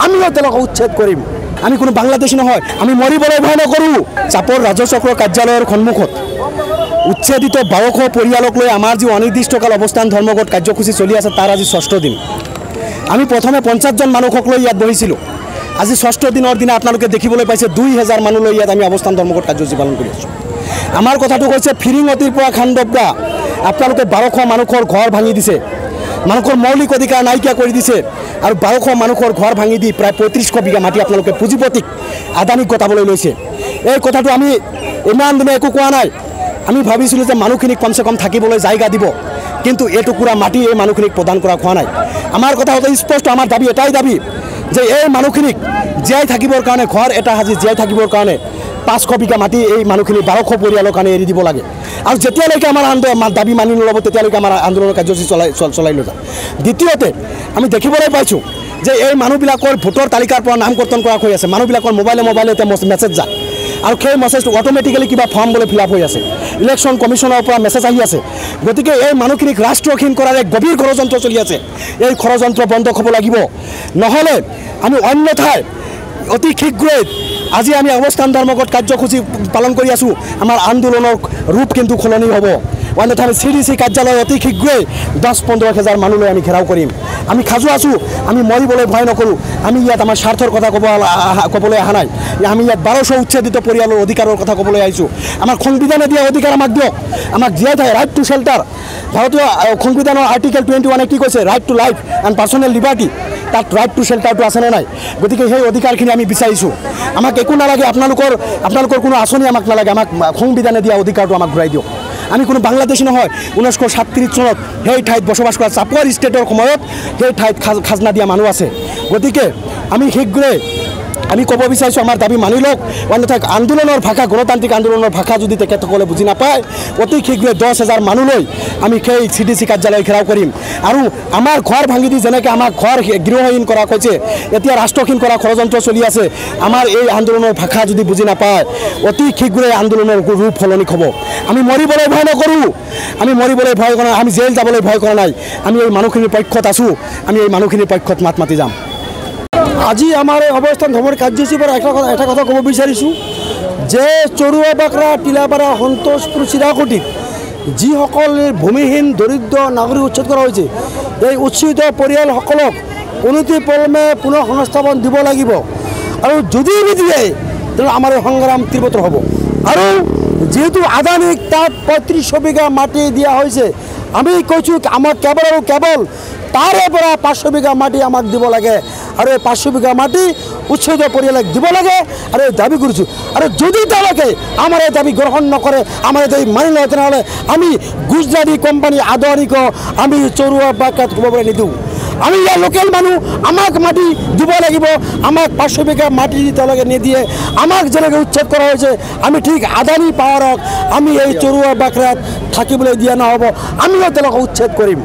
আমিও তেওঁলোকক উচ্ছেদ কৰিম। আমি কোনো বাংলাদেশী নহয়, আমি মৰিবলৈ ভয় নকৰোঁ। চাপৰ ৰাজচক্ৰ কাৰ্যালয়ৰ সন্মুখত উচ্ছেদিত 1200 পৰিয়ালক লৈ আমাৰ যি অনিৰ্দিষ্টকাল অৱস্থান ধৰ্মঘট কাৰ্যসূচী চলি আছে তাৰ আজি 6ষ্ঠ দিন। আমি প্ৰথমে 50জন মানুহক লৈ ইয়াত বহিছিলোঁ। আজি 6ষ্ঠ দিনৰ দিনা আপোনালোকে দেখিবলৈ পাইছে 2000 মানুহ লৈ ইয়াত আমি অৱস্থান ধৰ্মঘট কাৰ্যসূচী পালন কৰি আছোঁ। আমাৰ কথাটো কৈছে ফিৰিঙতিৰ পৰা খান্দবগা আপোনালোকে 1200 মানুহৰ ঘৰ ভাঙি দিছে, মানুহৰ মৌলিক অধিকাৰ নাইকিয়া কৰি দিছে আৰু 1200 মানুহৰ ঘৰ ভাঙি দি প্ৰায় 3500 বিঘা মাটি আপোনালোকে পুঁজিপতিক আদানীক গতাবলৈ লৈছে। এই কথাটো আমি ইমান দিনে একো কোৱা নাই। আমি ভাবিছিলোঁ যে মানুহখিনিক কমচে কম থাকিবলৈ জায়গা দিব, কিন্তু এটুকুৰা মাটি এই মানুহখিনিক প্ৰদান কৰা হোৱা নাই। আমাৰ কথা হ'ল স্পষ্ট, আমাৰ দাবী এটাই দাবী যে এই মানুহখিনিক জীয়াই থাকিবৰ কাৰণে ঘৰ এটা সাজি জীয়াই থাকিবৰ কাৰণে 500 বিঘা মাটি এই মানুহখিনি 1200 পৰিয়ালৰ কাৰণে এৰি দিব লাগে। আৰু যেতিয়ালৈকে আমাৰ দাবী মানি নল'ব তেতিয়ালৈকে আমাৰ আন্দোলনৰ কাৰ্যসূচী চলাই লৈ যাম। দ্বিতীয়তে আমি দেখিবলৈ পাইছোঁ যে এই মানুহবিলাকৰ ভোটৰ তালিকাৰ পৰা নাম কৰ্তন কৰা হৈ আছে। মানুহবিলাকৰ মোবাইলে এতিয়া মেছেজ যায় আৰু সেই মেছেজটো অট'মেটিকেলি কিবা ফৰ্ম বোলে ফিল আপ হৈ আছে। ইলেকশ্যন কমিশ্যনৰ পৰা মেছেজ আহি আছে। গতিকে এই মানুহখিনিক ৰাষ্ট্ৰহীন কৰাৰ এক গভীৰ ষড়যন্ত্ৰ চলি আছে। এই ষড়যন্ত্ৰ বন্ধ হ'ব লাগিব, নহ'লে আমি অন্যথাই অতি শীঘ্ৰেই আজি আমি অৱস্থান ধৰ্মঘট কাৰ্যসূচী পালন কৰি আছোঁ। আমাৰ আন্দোলনৰ ৰূপ কিন্তু সলনি হ'ব। অন্যথা আমি CDC কাৰ্যালয় অতি শীঘ্ৰেই 10-15 হাজাৰ মানুহলৈ আমি ঘেৰাও কৰিম। আমি সাজু আছোঁ, আমি মৰিবলৈ ভয় নকৰোঁ। আমি ইয়াত আমাৰ স্বাৰ্থৰ কথা ক'বলৈ অহা নাই। আমি ইয়াত 1200 উচ্ছেদিত পৰিয়ালৰ অধিকাৰৰ কথা ক'বলৈ আহিছোঁ। আমাৰ সংবিধানে দিয়া অধিকাৰ আমাক দিয়ক, আমাক জীয়াই থাকে ৰাইট টু শেল্টাৰ। ভাৰতীয় সংবিধানৰ আৰ্টিকেল 21 কি কৈছে? Right to life and personal liberty. তাত ৰাইট টু শেল্টাৰটো আছেনে নাই? গতিকে সেই অধিকাৰখিনি আমি বিচাৰিছোঁ। আমাক একো নালাগে, আপোনালোকৰ কোনো আঁচনি আমাক নালাগে, আমাক সংবিধানে দিয়া অধিকাৰটো আমাক ঘূৰাই দিয়ক। আমি কোনো বাংলাদেশী নহয়। 1937 চনত সেই ঠাইত বসবাস কৰা চাপৰ ষ্টেটৰ সময়ত সেই ঠাইত খাজনা দিয়া মানুহ আছে। গতিকে আমি শীঘ্ৰেই আমি ক'ব বিচাৰিছোঁ আমাৰ দাবী মানি লওক। অন্যথা আন্দোলনৰ ভাষা, গণতান্ত্ৰিক আন্দোলনৰ ভাষা যদি তেখেতসকলে বুজি নাপায়, অতি শীঘ্ৰে 10,000 মানুহলৈ আমি সেই CDC কাৰ্যালয় ঘেৰাও কৰিম। আৰু আমাৰ ঘৰ ভাঙি দি যেনেকৈ আমাক ঘৰ গৃহহীন কৰা হৈছে, এতিয়া ৰাষ্ট্ৰহীন কৰা ষড়যন্ত্ৰ চলি আছে। আমাৰ এই আন্দোলনৰ ভাষা যদি বুজি নাপায়, অতি শীঘ্ৰে আন্দোলনৰ ৰূপ সলনি হ'ব। আমি মৰিবলৈ ভয় নকৰোঁ, আমি মৰিবলৈ ভয় কৰা নাই, আমি জেল যাবলৈ ভয় কৰা নাই। আমি এই মানুহখিনিৰ পক্ষত আছোঁ, আমি এই মানুহখিনিৰ পক্ষত মাত মাতি যাম। আজি আমাৰ এই অৱস্থান ধৰ্মঘট কাৰ্যসূচীৰ পৰা এটা কথা ক'ব বিচাৰিছোঁ যে চৰুৱা বাকৰা, টিলাপাৰা, সন্তোষপুৰ, চিৰাকুটিত যিসকল ভূমিহীন দৰিদ্ৰ নাগৰিক উচ্ছেদ কৰা হৈছে, এই উচ্ছেদিত পৰিয়ালসকলক অনতিপলমে পুনৰ সংস্থাপন দিব লাগিব। আৰু যদি নিদিয়ে তেতিয়াহ'লে আমাৰ এই সংগ্ৰাম তীব্ৰতৰ হ'ব। আৰু যিহেতু আদানীক তাত 3500 বিঘা মাটি দিয়া হৈছে, আমি কৈছোঁ আমাক কেৱল আৰু কেৱল তাৰে পৰা 500 বিঘা মাটি আমাক দিব লাগে। আৰু এই 500 বিঘা মাটি উচ্ছেদিত পৰিয়ালক দিব লাগে আৰু এই দাবী কৰিছোঁ। আৰু যদি তেওঁলোকে আমাৰ এই দাবী গ্ৰহণ নকৰে, আমাৰ এই দাবী মানি লয়, তেনেহ'লে আমি গুজৰাটী কোম্পানী আদানীকো আমি চৰুৱা বাকৰাত সোমাবলৈ নিদিওঁ। আমি ইয়াৰ লোকেল মানুহ, আমাক মাটি দিব লাগিব। আমাক 500 বিঘা মাটি তেওঁলোকে নিদিয়ে, আমাক যেনেকৈ উচ্ছেদ কৰা হৈছে, আমি ঠিক আদানী পাৱাৰক আমি এই চৰুৱা বাকৰাত থাকিবলৈ দিয়া নহ'ব। আমিও তেওঁলোকক উচ্ছেদ কৰিম।